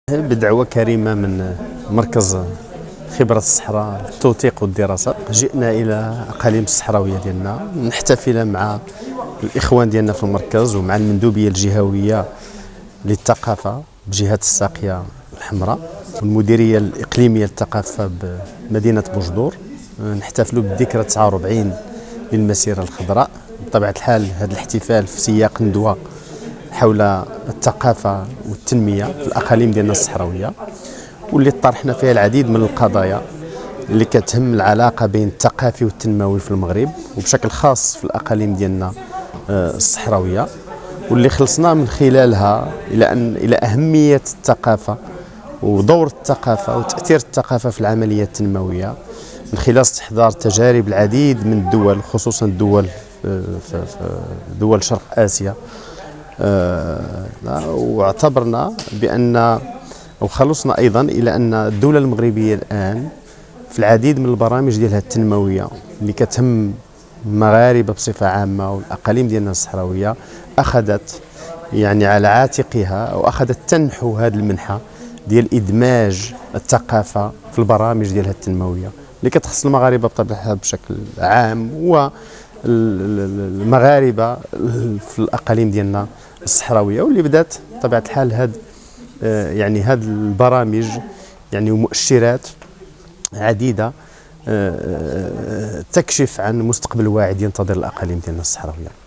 بدعوة كريمة من مركز خبرة الصحراء للتوثيق والدراسات. جئنا إلى أقاليم الصحراوية ديالنا نحتفل مع الإخوان ديالنا في المركز ومع المندوبية الجهوية للثقافة بجهة الساقية الحمراء والمديرية الإقليمية للثقافة بمدينة بوجدور. نحتفلوا بالذكرى 49 للمسيرة الخضراء. بطبيعة الحال هذا الاحتفال في سياق ندوة حول الثقافة والتنمية في الأقاليم ديالنا الصحراوية، واللي طرحنا فيها العديد من القضايا اللي كتهم العلاقة بين الثقافي والتنموي في المغرب وبشكل خاص في الأقاليم ديالنا الصحراوية، واللي خلصنا من خلالها إلى أهمية الثقافة ودور الثقافة وتأثير الثقافة في العملية التنموية من خلال استحضار تجارب العديد من الدول، خصوصا الدول في دول شرق آسيا. واعتبرنا بأن وخلصنا أيضا إلى أن الدولة المغربية الآن في العديد من البرامج ديالها التنموية اللي كتهم المغاربة بصفة عامة والأقاليم ديالنا الصحراوية أخذت يعني على عاتقها أو أخذت تنحو هذه المنحة ديال إدماج الثقافة في البرامج ديالها التنموية اللي كتخص المغاربة بطبيعة بشكل عام والمغاربة في الأقاليم ديالنا الصحراوية، واللي بدات بطبيعة الحال هاد البرامج يعني ومؤشرات عديدة تكشف عن مستقبل واعد ينتظر الأقاليم ديالنا الصحراوية.